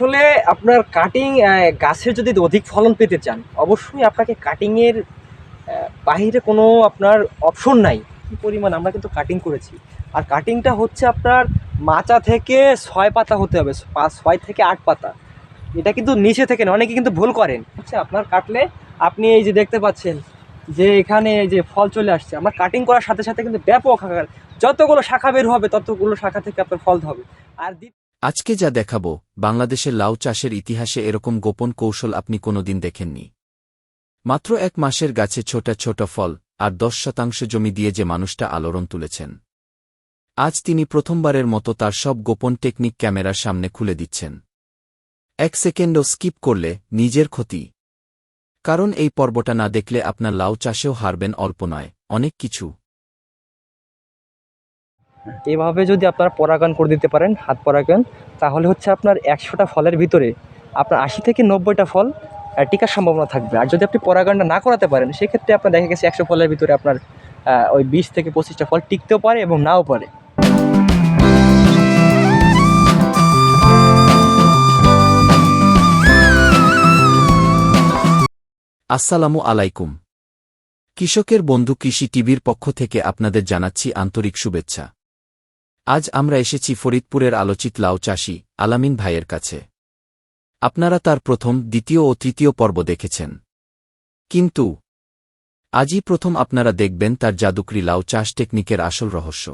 আসলে আপনার কাটিং গাছের যদি অধিক ফলন পেতে চান, অবশ্যই আপনাকে কাটিংয়ের বাহিরে কোনো আপনার অপশন নাই। কী পরিমাণ আমরা কিন্তু কাটিং করেছি। আর কাটিংটা হচ্ছে আপনার মাচা থেকে ৬ পাতা হতে হবে, ৬ থেকে ৮ পাতা। এটা কিন্তু নিচে থেকে না, অনেকে কিন্তু ভুল করেন। হচ্ছে আপনার কাটলে আপনি এই যে দেখতে পাচ্ছেন যে এখানে এই যে ফল চলে আসছে। আমরা কাটিং করার সাথে সাথে কিন্তু ব্যাপক আকার যতগুলো শাখা বের হবে ততগুলো শাখা থেকে আপনার ফল হবে। আর আজকে যা দেখাবো, বাংলাদেশের লাউ চাষের ইতিহাসে এরকম গোপন কৌশল আপনি কোনোদিন দেখেননি। মাত্র ১ মাসের গাছে ছোট ছোট ফল আর ১০% জমি দিয়ে যে মানুষটা আলোড়ন তুলেছেন, আজ তিনি প্রথমবারের মতো তার সব গোপন টেকনিক ক্যামেরার সামনে খুলে দিচ্ছেন। ১ সেকেন্ডও স্কিপ করলে নিজের ক্ষতি। কারণ এই পর্বটা না দেখলে আপনার লাউ চাষেও হারবেন অল্প নয়, অনেক কিছু। এভাবে যদি আপনারা পরাগায়ন করে দিতে পারেন, হাত পরাগায়ন, তাহলে হচ্ছে আপনার ১০০টা ফলের ভিতরে আপনার ৮০ থেকে ৯০টা ফল টিকার সম্ভাবনা থাকবে। আর যদি আপনি পরাগায়নটা না করাতে পারেন, সেক্ষেত্রে আপনার দেখা গেছে ১০০ ফলের ভিতরে আপনার ওই ২০ থেকে ২৫টা ফল টিকতেও পারে এবং নাও পারে। আসসালামু আলাইকুম। কৃষকের বন্ধু কৃষি টিভির পক্ষ থেকে আপনাদের জানাচ্ছি আন্তরিক শুভেচ্ছা। আজ আমরা এসেছি ফরিদপুরের আলোচিত লাউ চাষী আলামিন ভাইয়ের কাছে। আপনারা তার প্রথম, দ্বিতীয় ও তৃতীয় পর্ব দেখেছেন, কিন্তু আজই প্রথম আপনারা দেখবেন তার জাদুকরি লাউ চাষ টেকনিকের আসল রহস্য।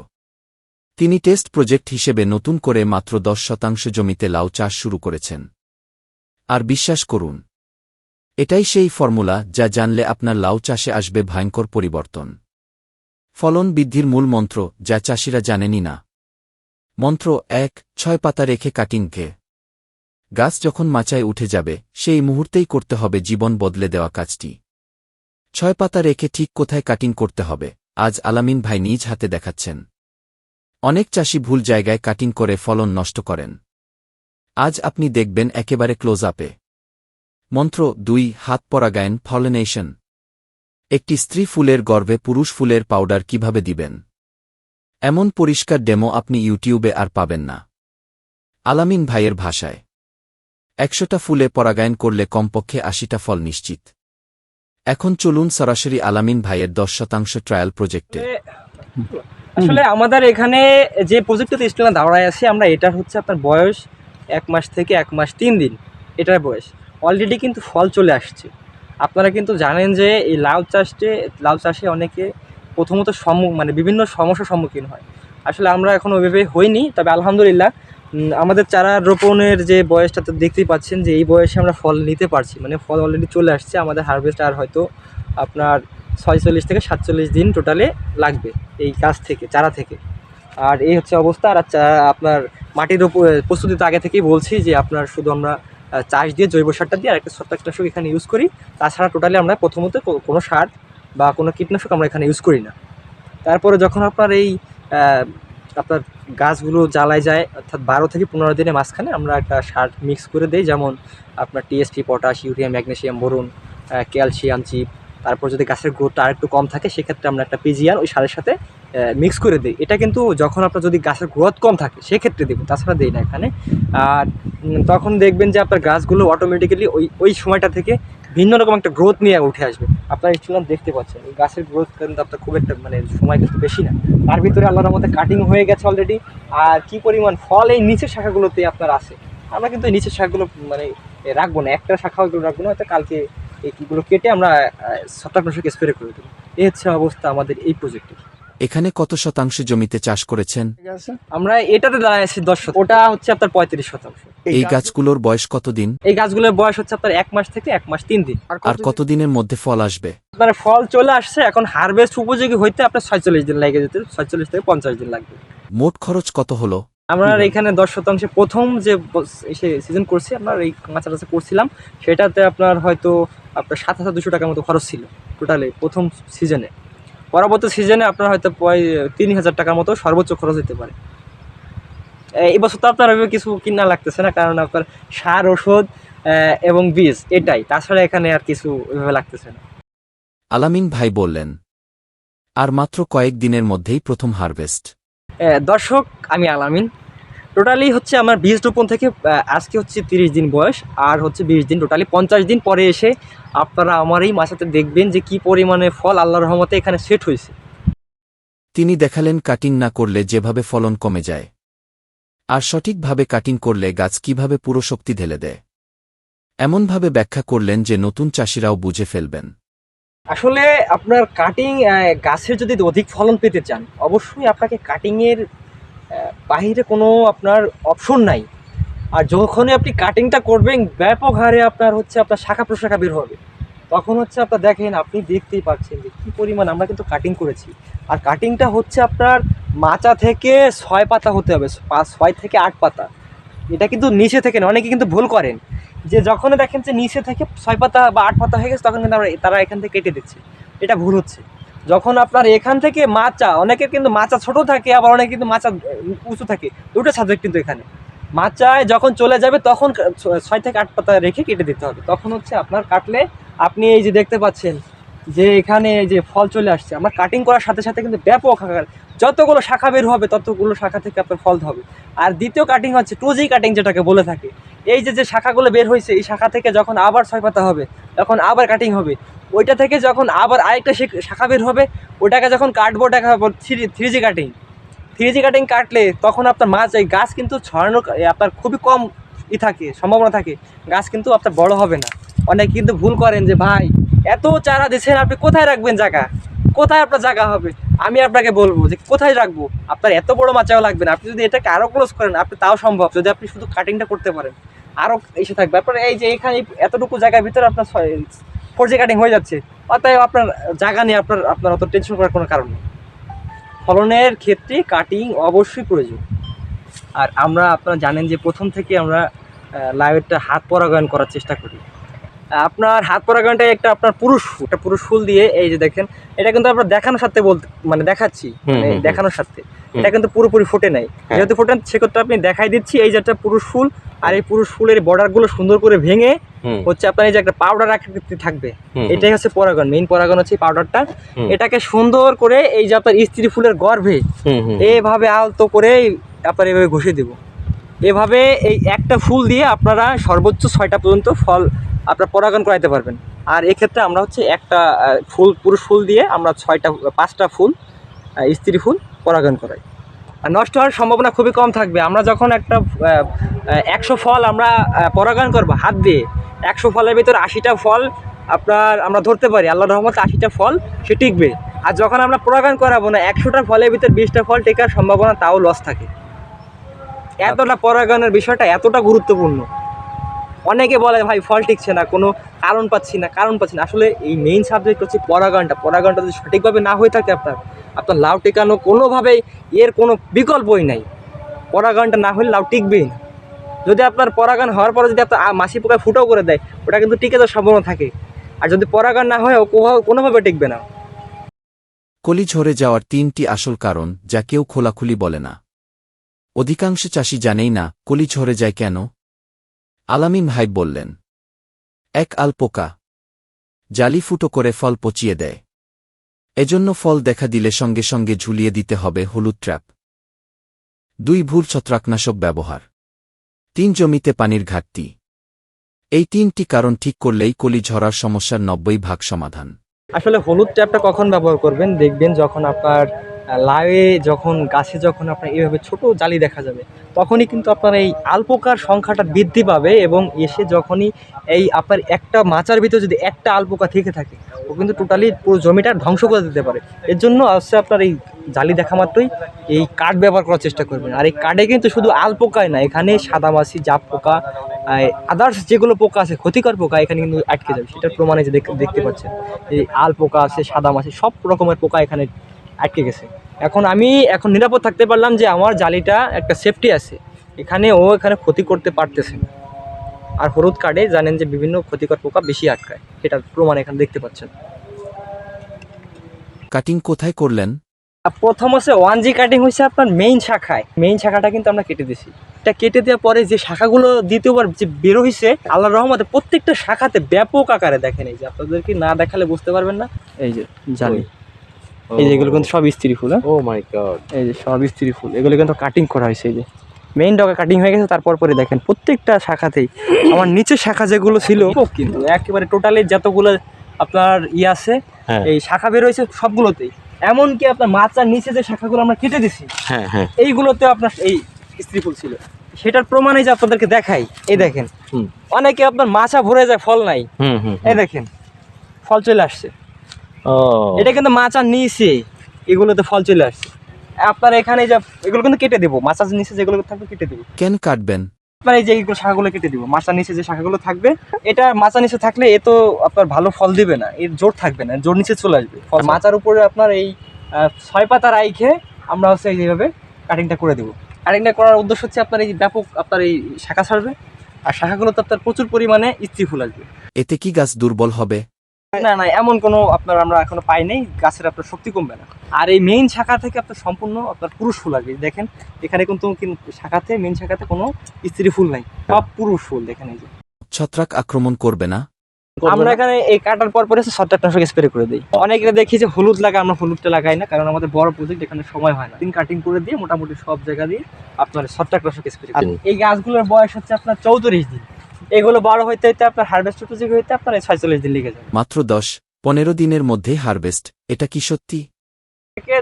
তিনি টেস্ট প্রজেক্ট হিসেবে নতুন করে মাত্র ১০% জমিতে লাউ চাষ শুরু করেছেন। আর বিশ্বাস করুন, এটাই সেই ফর্মুলা যা জানলে আপনার লাউ চাষে আসবে ভয়ঙ্কর পরিবর্তন। ফলন বৃদ্ধির মূল মন্ত্র, যা চাষিরা জানেনই না। মন্ত্র ১, ৬ পাতা রেখে কাটিং ঘে। গাছ যখন মাচায় উঠে যাবে, সেই মুহূর্তেই করতে হবে জীবন বদলে দেওয়া কাজটি। ৬ পাতা রেখে ঠিক কোথায় কাটিং করতে হবে, আজ আলামিন ভাই নিজ হাতে দেখাচ্ছেন। অনেক চাষি ভুল জায়গায় কাটিং করে ফলন নষ্ট করেন। আজ আপনি দেখবেন একেবারে ক্লোজ আপে। মন্ত্র ২, হাত পরাগায়ন, পলিনেশন। একটি স্ত্রী ফুলের গর্ভে পুরুষ ফুলের পাউডার কিভাবে দিবেন, এমন পরিষ্কার ডেমো আপনি ইউটিউবে আর পাবেন না। আলামিন ভাইয়ের ভাষায়, ১০০টা ফুলে পরাগায়ন করলে কমপক্ষে ৮০টা ফল নিশ্চিত। এখন চলুন সরাসরি আলামিন ভাইয়ের ১০% ট্রায়াল প্রজেক্টে। আসলে আমাদের এখানে যে প্রজেক্টটাতে স্টুডেন্ট দাঁড়ায় আছে, আমরা এটার হচ্ছে আপনার বয়স ১ মাস থেকে ১ মাস ৩ দিন এটার বয়স। অলরেডি কিন্তু ফল চলে আসছে। আপনারা কিন্তু জানেন যে এই লাউ চাষে অনেকে প্রথমত মানে বিভিন্ন সমস্যার সম্মুখীন হয়। আসলে আমরা এখন ওইভাবে হইনি, তবে আলহামদুলিল্লাহ আমাদের চারা রোপণের যে বয়সটা তো দেখতেই পাচ্ছেন যে এই বয়সে আমরা ফল নিতে পারছি, মানে ফল অলরেডি চলে আসছে। আমাদের হারভেস্ট আর হয়তো আপনার ৪৬ থেকে ৪৭ দিন টোটালে লাগবে এই গাছ থেকে, চারা থেকে। আর এই হচ্ছে অবস্থা। আর আপনার মাটির প্রস্তুতি তো আগে থেকেই বলছি যে আপনার শুধু আমরা চাষ দিয়ে জৈব সারটা দিয়ে আর একটা ছত্রাকনাশক এখানে ইউজ করি। তাছাড়া টোটালি আমরা প্রথমত কোনো সার বা কোনো কীটনাশক আমরা এখানে ইউজ করি না। তারপরে যখন আপনার এই আপনার গাছগুলো জ্বালায় যায়, অর্থাৎ ১২ থেকে ১৫ দিনের মাঝখানে আমরা একটা সার মিক্স করে দেই, যেমন আপনার TSP, potash, urea, magnesium, boron, calcium, চিপ। তারপর যদি গাছের গ্রোথটা আরেকটু কম থাকে, সেক্ষেত্রে আমরা একটা পিজিআর ওই সারের সাথে মিক্স করে দিই। এটা কিন্তু যখন আপনার যদি গাছের গ্রোথ কম থাকে সেক্ষেত্রে দেবেন, তাছাড়া দেই না এখানে। আর তখন দেখবেন যে আপনার গাছগুলো অটোমেটিক্যালি ওই সময়টা থেকে ভিন্ন রকম একটা গ্রোথ নিয়ে উঠে আসবে। আপনার স্টুডেন্ট দেখতে পাচ্ছেন এই গাছের গ্রোথ কিন্তু আপনার খুব একটা মানে সময় কিন্তু বেশি না। তার ভিতরে আল্লাহর মধ্যে কাটিং হয়ে গেছে অলরেডি। আর কি পরিমাণ ফল এই নিচের শাখাগুলোতে আপনার আছে। আমরা কিন্তু এই নিচের শাখাগুলো মানে রাখবো না, একটা শাখা ওইগুলো রাখবো না, হয়তো কালকে এইগুলো কেটে আমরা ছত্রাকনাশক স্প্রে করে দেবো। এই হচ্ছে অবস্থা আমাদের এই প্রজেক্টের। এখানে কত শতাংশ জমিতে চাষ করেছেন? আমরা এটাতে দাঁড়ায় আছি ১০%, ওটা হচ্ছে আপনার ৩৫%। এই গাছগুলোর বয়স কতদিন? এই গাছগুলোর বয়স হচ্ছে আপনার ১ মাস থেকে ১ মাস ৩ দিন। আর কতদিনের মধ্যে ফল আসবে? আপনার ফল চলে আসছে, এখন হারভেস্ট উপযোগী হইতে আপনার ৪৬ দিন লেগে যেতে, ৪৬ থেকে ৫০ দিন লাগবে। মোট খরচ কত হলো? আমরা এখানে ১০% প্রথম যে সিজন করছি, আপনার এই মাচা টাচা করছিলাম, সেটাতে আপনার হয়তো আপনার ৭,২০০ টাকার মতো খরচ ছিল টোটালি প্রথম সিজনে। পরবর্তী সিজনে আপনার হয়তো ৩,০০০ টাকার মতো সর্বোচ্চ খরচ হতে পারে। এই বছর তো আপনার কিছু কিনা লাগতেছে না, কারণ আপনার সার, ওষুধ এবং বীজ এটাই, তাছাড়া এখানে আর কিছু ওইভাবে লাগতেছে না। আলামিন ভাই বললেন, আর মাত্র কয়েক দিনের মধ্যেই প্রথম হারভেস্ট। দর্শক, আমি আলামিন। টোটালি হচ্ছে আমার বীজ রোপণ থেকে আজকে হচ্ছে 30 দিন বয়স, আর হচ্ছে 20 দিন, টোটালি 50 দিন পরে এসে আপনারা আমার এই মাচাতে দেখবেন যে কি পরিমাণে ফল আল্লাহর রহমতে এখানে সেট হয়েছে। তিনি দেখালেন কাটিং না করলে যেভাবে ফলন কমে যায়, আর সঠিকভাবে কাটিং করলে গাছ কিভাবে পুরো শক্তি ঢেলে দেয়। এমনভাবে ব্যাখ্যা করলেন যে নতুন চাষিরাও বুঝে ফেলবেন। আসলে আপনার কাটিং গাছের যদি অধিক ফলন পেতে চান, অবশ্যই আপনাকে কাটিংয়ের বাহিরে কোনো আপনার অপশন নাই। আর যখনই আপনি কাটিংটা করবেন ব্যাপক হারে আপনার হচ্ছে আপনার শাখা প্রশাখা বের হবে, তখন হচ্ছে আপনার দেখেন, আপনি দেখতেই পাচ্ছেন যে কী পরিমাণ আমরা কিন্তু কাটিং করেছি। আর কাটিংটা হচ্ছে আপনার মাচা থেকে 6 পাতা হতে হবে, 6 থেকে 8 পাতা। এটা কিন্তু নিচে থেকে না, অনেকে কিন্তু ভুল করেন যে যখন দেখেন যে নিচে থেকে 6 পাতা বা 8 পাতা হয়ে গেছে তখন কিন্তু তারা এখান থেকে কেটে দিচ্ছে। এটা ভুল হচ্ছে। যখন আপনার এখান থেকে মাচা, অনেকের কিন্তু মাচা ছোট থাকে, আবার অনেকে কিন্তু মাচা উঁচু থাকে, দুটো সাবজেক্ট কিন্তু এখানে। মাচায় যখন চলে যাবে তখন 6 থেকে 8 পাতা রেখে কেটে দিতে হবে, তখন হচ্ছে আপনার কাটলে আপনি এই যে দেখতে পাচ্ছেন যে এখানে এই যে ফল চলে আসছে। আমরা কাটিং করার সাথে সাথে কিন্তু ব্যাপক আকার যতগুলো শাখা বের হবে ততগুলো শাখা থেকে আপনার ফল হবে। আর দ্বিতীয় কাটিং হচ্ছে 2G কাটিং, যেটাকে বলে থাকে। এই যে শাখাগুলো বের হয়েছে, এই শাখা থেকে যখন আবার 6 পাতা হবে তখন আবার কাটিং হবে। ওইটা থেকে যখন আবার আরেকটা শাখা বের হবে, ওটাকে যখন কাটবো ওটাকে 3G কাটিং। 3G কাটিং কাটলে তখন আপনার এই গাছ কিন্তু ছড়ানোর আপনার খুবই কম থাকে, সম্ভাবনা থাকে, গাছ কিন্তু আপনার বড় হবে না। অনেকে কিন্তু ভুল করেন যে ভাই এত চারা দিচ্ছেন, আপনি কোথায় রাখবেন জায়গা, কোথায় আপনার জায়গা হবে? আমি আপনাকে বলবো যে কোথায় রাখবো, আপনার এত বড় মাচাও লাগবে না। আপনি যদি এটাকে আরও ক্লোজ করেন, আপনি তাও সম্ভব, যদি আপনি শুধু কাটিংটা করতে পারেন। আরও এসে থাকবে আপনার এই যে এখানে এতটুকু জায়গার ভিতরে আপনার 4G কাটিং হয়ে যাচ্ছে। অতএব আপনার জায়গা নিয়ে আপনার অত টেনশন করার কোনো কারণ নেই। ফলনের ক্ষেত্রে কাটিং অবশ্যই প্রয়োজন। আর আপনারা জানেন যে প্রথম থেকে আমরা লাইভটা হাত পরাগায়ন করার চেষ্টা করি। আপনার হাত পরাগায়নটা আপনার পুরুষ ফুল দিয়ে, এই যে দেখেন, এটা কিন্তু আমরা দেখানোর সাথে দেখাচ্ছি, দেখানোর সাথে এটা কিন্তু পুরোপুরি ফোটে নাই। যেহেতু ফোটে সেক্ষেত্রে আপনি দেখাই দিচ্ছি, এই যে একটা পুরুষ ফুল, আর এই পুরুষ ফুলের বর্ডারগুলো সুন্দর করে ভেঙে হচ্ছে আপনার এই যে একটা পাউডার আকৃতি থাকবে, এটাই হচ্ছে পরাগন। মেইন পরাগন হচ্ছে এই পাউডারটা। এটাকে সুন্দর করে এই যে আপনার স্ত্রী ফুলের গর্ভে এইভাবে আলতো করে আপনার এইভাবে ঘষে দেব। এভাবে এই একটা ফুল দিয়ে আপনারা সর্বোচ্চ 6টা পর্যন্ত ফল আপনার পরাগন করাইতে পারবেন। আর এক্ষেত্রে আমরা হচ্ছে একটা পুরুষ ফুল দিয়ে আমরা 5টা ফুল স্ত্রী ফুল পরাগন করাই। আর নষ্ট হওয়ার সম্ভাবনা খুবই কম থাকবে। আমরা যখন একটা 100 ফল আমরা পরাগায়ন করবো হাত দিয়ে, 100 ফলের ভিতরে 80টা ফল আমরা ধরতে পারি, আল্লাহর রহমতে 80টা ফল সে টিকবে। আর যখন আমরা পরাগায়ন করাবো না, 100টা ফলের ভিতরে 20টা ফল টেকার সম্ভাবনা তাও লস থাকে। এতটা পরাগায়নের বিষয়টা এতটা গুরুত্বপূর্ণ। অনেকে বলে ভাই ফল টিকছে না, কোনো কারণ পাচ্ছি না। আসলে এই মেইন সাবজেক্ট হচ্ছে পরাগায়নটা যদি সঠিকভাবে না হয়ে থাকে আপনার লাউ টেকানো কোনোভাবেই এর কোনো বিকল্পই নাই। পরাগায়নটা না হলে লাউ টিকবেই না। যদি আপনার পরাগায়ন হওয়ার পরে যদি আপনার মাছি পোকায় ফুটো করে দেয়, ওটা কিন্তু টিকে যাওয়ার সম্ভাবনা থাকে। আর যদি পরাগায়ন না হয়, ও কোনোভাবে টিকবে না। কলি ঝরে যাওয়ার 3টি আসল কারণ যা কেউ খোলাখুলি বলে না। অধিকাংশ চাষি জানেই না কলি ঝরে যায় কেন। আলামিন ভাই বললেন, 1 আল পোকা জালি ফুটো করে ফল পচিয়ে দেয়, এজন্য ফল দেখা দিলে সঙ্গে সঙ্গে ঝুলিয়ে দিতে হবে হলুদ ট্র্যাপ। 2 ভুল ছত্রাকনাশক ব্যবহার। 3 জমিতে পানির ঘাটতি। এই 3টি কারণ ঠিক করলেই কলি ঝরার সমস্যার 90% সমাধান। আসলে হলুদ ট্যাপটা কখন ব্যবহার করবেন, দেখবেন যখন আপনার লাউয়ে গাছে যখন আপনার এইভাবে ছোট জালি দেখা যাবে, তখনই কিন্তু আপনার এই আলপোকার সংখ্যাটা বৃদ্ধি পাবে। এবং এসে যখনই এই আপনার একটা মাচার ভিতরে যদি একটা আলপোকা থেকে থাকে, ও কিন্তু টোটালি পুরো জমিটা ধ্বংস করে দিতে পারে। এর জন্য হচ্ছে আপনার এই জালি দেখা মাত্রই এই কাঠ ব্যবহার করার চেষ্টা করবেন। আর এই কাঠে কিন্তু শুধু আলপোকাই না, এখানে সাদামাছি, জাপ পোকা, আদার্স যেগুলো পোকা আছে, ক্ষতিকর পোকা এখানে কিন্তু আটকে যাবে। সেটার প্রমাণে যে দেখতে পাচ্ছেন এই আলপোকা আছে, সাদামাছি, সব রকমের পোকা এখানে আটকে গেছে। এখন নিরাপদ থাকতে পারলাম যে আমার জালিটা একটা সেফটি আছে, এখানে ক্ষতি করতে পারতেছে না। আর হলুদ কার্ডে জানেন যে বিভিন্ন ক্ষতিকর পোকা বেশি আটকায়, সেটার প্রমাণ এখানে দেখতে পাচ্ছেন। কাটিং কোথায় করলেন? প্রথম হচ্ছে 1G কাটিং হয়েছে আপনার মেইন শাখাটা কিন্তু আমরা কেটে দিয়েছি। এটা কেটে দেওয়ার পরে যে শাখাগুলো দ্বিতীয়বার যে বেরো হয়েছে, আল্লাহর রহমতে প্রত্যেকটা শাখাতে ব্যাপক আকারে দেখেন। এই যে আপনাদেরকে না দেখালে বুঝতে পারবেন না, এই যে জালি, এই যে এগুলো কিন্তু সব স্ত্রী ফুল। ও মাই গড, এই যে সব স্ত্রী ফুল, এগুলো কিন্তু কাটিং করা হয়েছে। এই যে মেইন ডগা কাটিং হয়ে গেছে, তারপর পরে দেখেন প্রত্যেকটা শাখাতেই আমার নিচের শাখা যেগুলো ছিল কিন্তু একেবারে টোটালি যতগুলো আপনার আছে হ্যাঁ এই শাখা বের হয়েছে সবগুলোতেই, এমনকি আপনার মাচার নিচে যে শাখাগুলো আমরা কেটে দিছি হ্যাঁ হ্যাঁ এইগুলোতে আপনার এই স্ত্রী ফুল ছিল। সেটার প্রমাণে যে আপনাদেরকে দেখাই, এই দেখেন হুম অনেকে আপনার মাচা ভরে যায় ফল নাই, হুম হুম এই দেখেন ফল চলে আসছে। ও এটা কিন্তু মাচার নিচে এগুলোতে ফল চলে আসছে। আপনার এখানে যে এগুলো কিন্তু কেটে দেবো, মাচার নিচে যেগুলো থাকবে কেটে দেবো। কেন কাটবেন? আপনার এই যে এইগুলো শাখাগুলো কেটে দিব, মাচার নিচে যে শাখাগুলো থাকবে, এটা মাচার নিচে থাকলে এ তো আপনার ভালো ফল দিবে না, এর জোর থাকবে না, জোর নিচে চলে আসবে ফল। মাচার উপরে আপনার এই 6 পাতা রাইখে আমরা হচ্ছে এইভাবে কাটিংটা করে দেবো। কাটিংটা করার উদ্দেশ্য হচ্ছে আপনার এই ব্যাপক আপনার এই শাখা ছাড়বে, আর শাখাগুলোতে আপনার প্রচুর পরিমাণে স্ত্রী ফুল আসবে। এতে কি গাছ দুর্বল হবে? না না, এমন কোনো আপনার আমরা এখনো পাই নাই, গাছের আপনার শক্তি কমবে না। আর এই মেইন শাখা থেকে আপনার সম্পূর্ণ আপনার পুরুষ ফুল আসবে। দেখেন এখানে কিন্তু শাখাতে মেইন শাখাতে কোনো স্ত্রী ফুল নাই, সব পুরুষ ফুল। দেখেন এই যে ছত্রাক আক্রমণ করবে না? আমরা এখানে এই কাটার পর পরে ছত্রাকনাশক স্প্রে করে দিই। অনেকে দেখি যে হলুদ লাগায়, আমরা হলুদটা লাগাই না, কারণ আমাদের বড় প্রজেক্ট, এখানে সময় হয় না। দিন কাটিং করে দিয়ে মোটামুটি সব জায়গা দিয়ে আপনার ছত্রাকনাশক স্প্রে করি। এই গাছগুলোর বয়স হচ্ছে আপনার 34 দিন, এগুলো বড় হইতে হইতে আপনার হারভেস্ট উপযোগী হইতে আপনার 46 দিন লেগে যাবে। মাত্র 10-15 দিনের মধ্যে হারভেস্ট, এটা কি সত্যি? থেকে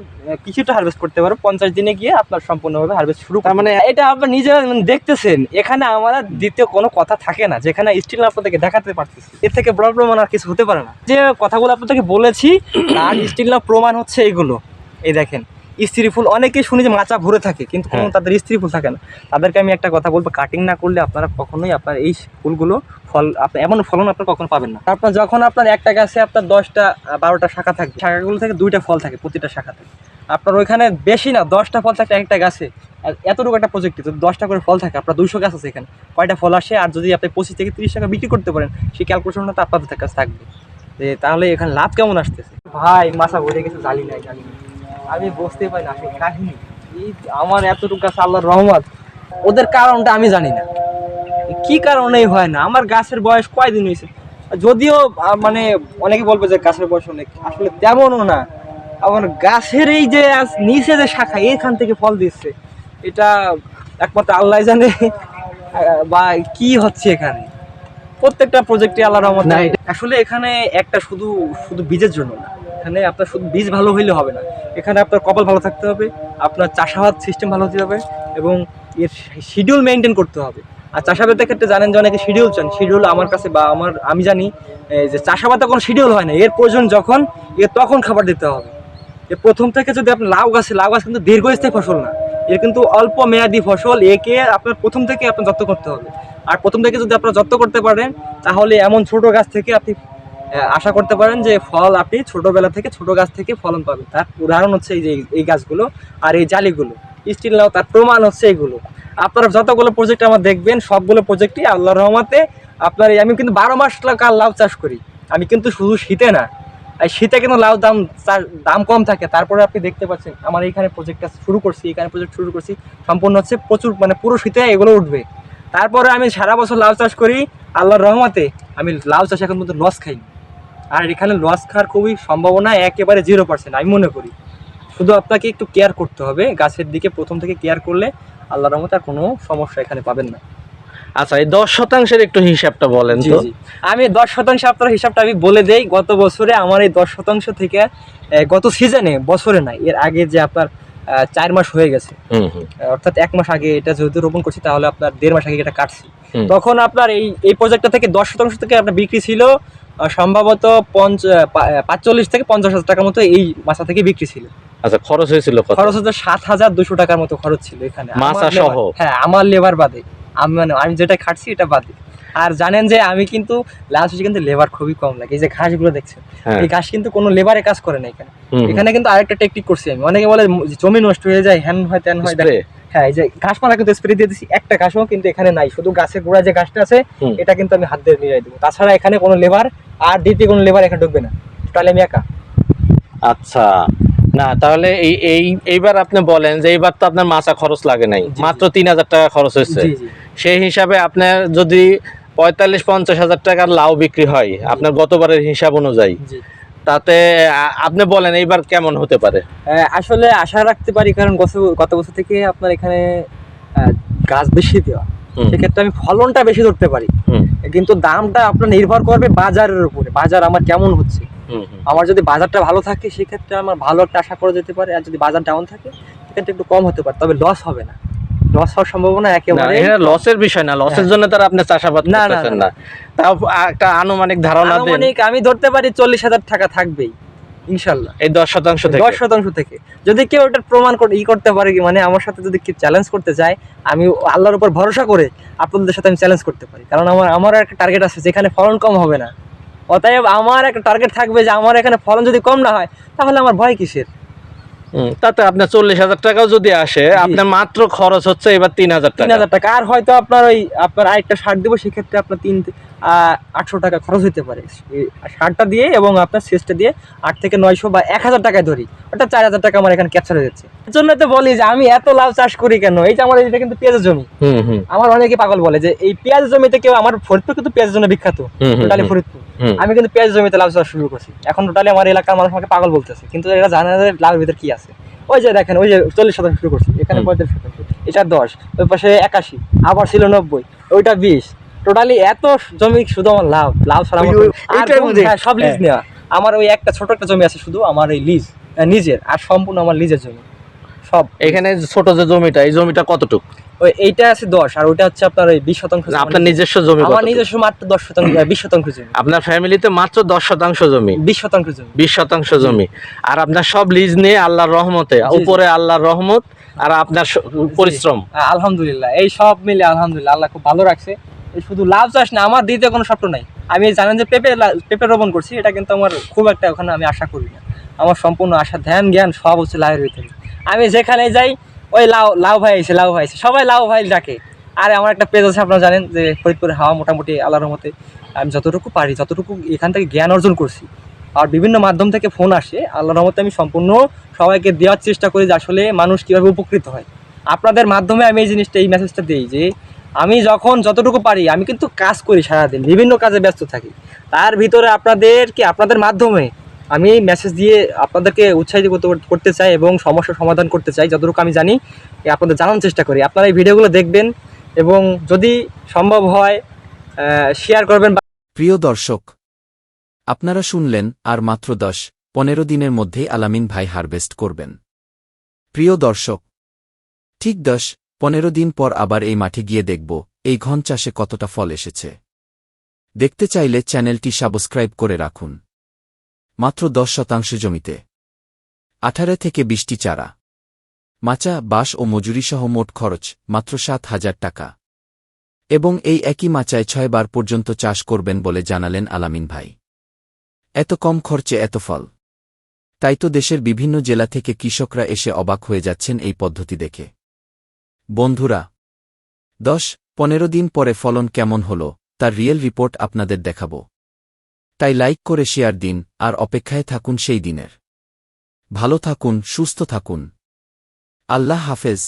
কিছুটা হারভেস্ট করতে পারো, 50 দিনে গিয়ে আপনার সম্পূর্ণভাবে হারভেস্ট শুরু। তার মানে এটা আপনার নিজেরা দেখতেছেন, এখানে আমার দ্বিতীয় কোনো কথা থাকে না, যেখানে স্টিল আপনাদেরকে দেখাতে পারতেছি। এর থেকে বড় প্রমাণ আর কিছু হতে পারে না। যে কথাগুলো আপনাদেরকে বলেছি আর স্টিল না প্রমাণ হচ্ছে এইগুলো। এই দেখেন স্ত্রী ফুল, অনেকেই শুনি যে মাচা ভরে থাকে, কিন্তু কোনো তাদের স্ত্রী ফুল থাকে না। তাদেরকে আমি একটা কথা বলবো, কাটিং না করলে আপনারা কখনোই আপনার এই ফুলগুলো ফল আপনার এমন ফলন আপনার কখনো পাবেন না। আপনার যখন আপনার একটা গাছে আপনার 10টা 12টা শাখা থাকবে, শাখাগুলো থেকে 2টা ফল থাকে প্রতিটা শাখাতে। আপনার ওইখানে বেশি না 10টা ফল থাকে একটা গাছে, আর এতটুকু একটা প্রজেক্টে যদি 10টা করে ফল থাকে, আপনার 200 গাছ আছে, এখানে কয়টা ফল আসে? আর যদি আপনি 25 থেকে 30 টাকা বিক্রি করতে পারেন, সেই ক্যালকুলেশনটা তো আপনাদের কাছে থাকবে যে তাহলে এখানে লাভ কেমন আসতেছে। ভাই মাছা ভরে গেছে, জালি নাই জালি নাই, আমি বুঝতেই পারি না আসলে কাহিনী। এই আমার এতটুকু গাছ আল্লাহর রহমত, ওদের কারণটা আমি জানি না কি কারণেই হয় না। আমার গাছের বয়স কয়দিন হয়েছে, যদিও মানে অনেকে বলবে যে গাছের বয়স অনেক, আসলে তেমনও না। আমার গাছের এই যে নিচে যে শাখা, এখান থেকে ফল দিচ্ছে, এটা একমাত্র আল্লাহ জানে বা কি হচ্ছে এখানে। প্রত্যেকটা প্রজেক্টে আল্লাহর রহমত নাই। আসলে এখানে একটা শুধু শুধু বীজের জন্য না, এখানে আপনার শুধু বীজ ভালো হইলে হবে না, এখানে আপনার কপাল ভালো থাকতে হবে, আপনার চাষাবাদ সিস্টেম ভালো হতে হবে, এবং এর শিডিউল মেনটেন করতে হবে। আর চাষাবাদের ক্ষেত্রে জানেন যে অনেকে শিডিউল চান, শিডিউল আমার কাছে বা আমি জানি যে চাষাবাদে কোনো শিডিউল হয় না, এর প্রয়োজন যখন তখন খাবার দিতে হবে। প্রথম থেকে যদি আপনি লাউ গাছ কিন্তু দীর্ঘস্থায়ী ফসল না, এর কিন্তু অল্প মেয়াদি ফসল, একে আপনার প্রথম থেকে আপনার যত্ন করতে হবে। আর প্রথম থেকে যদি আপনার যত্ন করতে পারেন, তাহলে এমন ছোট গাছ থেকে আপনি আশা করতে পারেন যে ফল আপনি ছোটবেলা থেকে ছোট গাছ থেকে ফলন পাবেন। তার উদাহরণ হচ্ছে এই যে এই গাছগুলো আর এই জালিগুলো, স্টিল নাও তার প্রমাণ হচ্ছে এইগুলো। আপনারা যতগুলো প্রজেক্ট আমার দেখবেন, সবগুলো প্রজেক্টই আল্লাহর রহমতে আপনার আমি কিন্তু 12 মাস লাউ চাষ করি। আমি কিন্তু শুধু শীতে না, আর শীতে কিন্তু লাউ দাম কম থাকে। তারপরে আপনি দেখতে পাচ্ছেন আমার এইখানে প্রজেক্টটা শুরু করছি, এখানে প্রজেক্ট শুরু করছি, সম্পূর্ণ হচ্ছে প্রচুর মানে পুরো শীতে এগুলো উঠবে। তারপরে আমি সারা বছর লাউ চাষ করি, আল্লাহর রহমতে আমি লাউ চাষ এখন পর্যন্ত লস খাইনি। আর এখানে লস খাওয়ার খুবই সম্ভাবনা একেবারে 0% আমি মনে করি। শুধু আপনাকে একটু কেয়ার করতে হবে, গাছের দিকে প্রথম থেকে কেয়ার করলে আল্লাহর রহমতে আর কোনো সমস্যা এখানে পাবেন না। আচ্ছা, এই 10% একটু হিসাবটা বলেন তো। আমি 10% আপনার হিসাবটা আমি বলে দেই। গত বছরে আমার এই 10% থেকে গত সিজনে, বছরে নাই, এর আগে যে আপনার 4 মাস হয়ে গেছে, অর্থাৎ 1 মাস আগে এটা যেহেতু রোপণ করছি, তাহলে আপনার 1.5 মাস আগে এটা কাটছি। তখন আপনার এই প্রজেক্টটা থেকে 10% থেকে আপনার বিক্রি ছিল সম্ভবত 45 থেকে 50 হাজার টাকার মতো, এই মাছা থেকে বিক্রি ছিল। আচ্ছা, খরচ হয়েছিল কত? খরচ হচ্ছে 7,200 টাকার মতো খরচ ছিল এখানে, মাছা সহ। হ্যাঁ, আমার লেবার বাদে, আমি যেটা খাটছি এটা বাদে। আর জানেন যে আমি কিন্তু লাউ চাষে কিন্তু লেবার খুবই কম লাগে। এই যে ঘাসগুলো দেখছেন, এই ঘাস কিন্তু কোনো লেবারে কাজ করে না এখানে। এখানে কিন্তু আরেকটা টেকনিক করছি আমি। অনেকে বলে জমি নষ্ট হয়ে যায়, হ্যান হয় ত্যান হয়, হ্যাঁ, এই যে ঘাস মারা কিন্তু স্প্রে দিয়ে দিচ্ছি, একটা ঘাসও কিন্তু এখানে নাই, শুধু গাছের গোড়া যে ঘাসটা আছে এটা কিন্তু আমি হাত দিয়ে নিয়ে দেবো। তাছাড়া এখানে কোনো লেবার আর দ্বিতীয় কোনো লেবার এখানে ঢুকবে না, টোটালি আমি একা। আচ্ছা, না তাহলে এইবার আপনি বলেন যে এইবার তো আপনার মাছা খরচ লাগে নাই, মাত্র 3,000 টাকা খরচ হয়েছে। সেই হিসাবে আপনার যদি 45-50 হাজার টাকার লাউ বিক্রি হয় আপনার গতবারের হিসাব অনুযায়ী, তাতে আপনি বলেন এইবার কেমন হতে পারে? আসলে আশা রাখতে পারি, কারণ গত বছর থেকে আপনার এখানে গাছ বেশি দেওয়া, হুম। সেক্ষেত্রে আমি ফলনটা বেশি ধরতে পারি। হুম। কিন্তু দামটা আপনার নির্ভর করবে বাজারের উপরে, বাজার আমার কেমন হচ্ছে। হুম, হুম। আমার যদি বাজারটা ভালো থাকে সেক্ষেত্রে আমার ভালো একটা আশা করা যেতে পারে, আর যদি বাজার ডাউন থাকে সেক্ষেত্রে একটু কম হতে পারে, তবে লস হবে না, লস হওয়ার সম্ভাবনা না, একেবারে এটা লসের বিষয় না, লসের হ্যাঁ। জন্য তার আপনি চাষাবাদ না, না, করতেছেন না, না। তাও একটা আনুমানিক ধারণা দেন আনুমানিক আমি ধরতে পারি 40,000 টাকা থাকবেই ইনশাল্লাহ, এই 10% থেকে। 10% থেকে। যদি কেউ এটা প্রমাণ করে করতে পারে কি, মানে আমার সাথে যদি কেউ চ্যালেঞ্জ করতে চায়, আমি আল্লাহর উপর ভরসা করে আপনাদের সাথে আমি চ্যালেঞ্জ করতে পারি, কারণ আমার একটা টার্গেট আছে যেখানে ফলন কম হবে না। অতএব আমার একটা টার্গেট থাকবে যে আমার এখানে ফলন যদি কম না হয় তাহলে আমার ভয় কিসের। তাতে আপনার 40,000 টাকাও যদি আসে, আপনার মাত্র খরচ হচ্ছে এবার 3,000 টাকা। 3,000 টাকা, আর হয়তো আপনার ওই আপনার আরেকটা সার দেবো, সেক্ষেত্রে আপনার 800 টাকা খরচ হতে পারে এই সারটা দিয়ে, এবং আপনার সেচটা দিয়ে 8 থেকে 900 বা 1,000 টাকায় ধরি, অর্থাৎ 4,000 টাকা আমার এখানে ক্যাপচার হয়ে যাচ্ছে। এর জন্য তো বলি যে আমি এত লাভ চাষ করি কেন, এই যে আমার এটা কিন্তু পেঁয়াজের জমি। হুম, হুম, আমার অনেকে পাগল বলে যে এই পেঁয়াজের জমিতে কেউ, আমার ফরিদপুর কিন্তু পেঁয়াজের জন্য বিখ্যাত, হুম, হুম, টোটালি হুম। ফরিদপুর। হুম। আমি কিন্তু পেঁয়াজ জমিতে লাভ চাষ শুরু করছি, এখন টোটালি আমার এলাকার মানুষ আমাকে পাগল বলতেছে, কিন্তু এরা জানে না যে লাভের ভিতরে কি আছে। ওই যে দেখেন, ওই যে 40% শুরু করছি, এখানে 45%, এটা 10, ওই পাশে 81, আবার ছিল 90, ওইটা 20, টোটালি এত জমি শুধু আমার লাভ, লাভ ছাড়া আমার আর ওইটাই বুঝি। হ্যাঁ, সব লিজ হ্যাঁ। নেওয়া। আমার ওই একটা ছোট একটা জমি আছে শুধু আমার এই লিজ, নিজের, আর সম্পূর্ণ আমার লিজের জমি সব। এখানে যে ছোট যে জমিটা, এই জমিটা কতটুক? ওই এইটা আছে 10, আর ওইটা হচ্ছে আপনার ওই 20% না, আপনার নিজস্ব জমি আমার কতটুক? নিজস্ব মাত্র 10%, 20% জমি, আপনার ফ্যামিলিতে মাত্র 10% জমি, 20% জমি। 20% জমি, আর আপনার সব লিজ নিয়ে আল্লাহর রহমতে, জি। উপরে আল্লাহর রহমত আর আপনার পরিশ্রম। আলহামদুলিল্লাহ, এই সব মিলে আলহামদুলিল্লাহ আল্লাহ খুব ভালো রাখছে। এই শুধু লাভ চাষ না, আমার দ্বিতীয় কোনো স্বপ্ন নাই। আমি জানেন যে পেঁপে রোপণ করছি, এটা কিন্তু আমার খুব একটা ওখানে আমি আশা করি না। আমার সম্পূর্ণ আশা, ধ্যান জ্ঞান সব হচ্ছে লাভের ভিতরে। আমি যেখানে যাই ওই লাউ ভাই আইছে, লাউ ভাই আইছে, সবাই লাউ ভাই ডাকে। আর আমার একটা পেজ আছে, আপনারা জানেন যে ফরিদপুরে হাওয়া, মোটামুটি আল্লাহর রহমতে আমি যতটুকু পারি, যতটুকু এখান থেকে জ্ঞান অর্জন করছি, আর বিভিন্ন মাধ্যম থেকে ফোন আসে, আল্লাহর রহমতে আমি সম্পূর্ণ সবাইকে দেওয়ার চেষ্টা করি যে আসলে মানুষ কীভাবে উপকৃত হয়। আপনাদের মাধ্যমে আমি এই জিনিসটা, এই মেসেজটা দিই যে আমি যখন যতটুকু পারি, আমি কিন্তু কাজ করি সারাদিন, বিভিন্ন কাজে ব্যস্ত থাকি, তার ভিতরে আপনাদের মাধ্যমে আমি এই মেসেজ দিয়ে আপনাদেরকে উৎসাহিত করতে চাই এবং সমস্যার সমাধান করতে চাই, যতটুকু আমি জানি আপনাদের জানার চেষ্টা করি। আপনারা এই ভিডিওগুলো দেখবেন এবং যদি সম্ভব হয় শেয়ার করবেন। প্রিয় দর্শক, আপনারা শুনলেন আর মাত্র 10-15 দিনের মধ্যেই আলামিন ভাই হারভেস্ট করবেন। প্রিয় দর্শক, ঠিক 10-15 দিন পর আবার এই মাঠে গিয়ে দেখব এই ঘন চাষে কতটা ফল এসেছে। দেখতে চাইলে চ্যানেলটি সাবস্ক্রাইব করে রাখুন। মাত্র 10% জমিতে 18 থেকে 20টি চারা, মাচা, বাঁশ ও মজুরিসহ মোট খরচ মাত্র 7,000 টাকা, এবং এই একই মাচায় 6 বার পর্যন্ত চাষ করবেন বলে জানালেন আলামিন ভাই। এত কম খরচে এত ফল, তাই তো দেশের বিভিন্ন জেলা থেকে কৃষকরা এসে অবাক হয়ে যাচ্ছেন এই পদ্ধতি দেখে। বন্ধুরা, 10-15 দিন পরে ফলন কেমন হল তার রিয়েল রিপোর্ট আপনাদের দেখাব, তাই লাইক করে শেয়ার দিন আর অপেক্ষায় থাকুন সেই দিনের। ভালো থাকুন, সুস্থ থাকুন। আল্লাহ হাফেজ।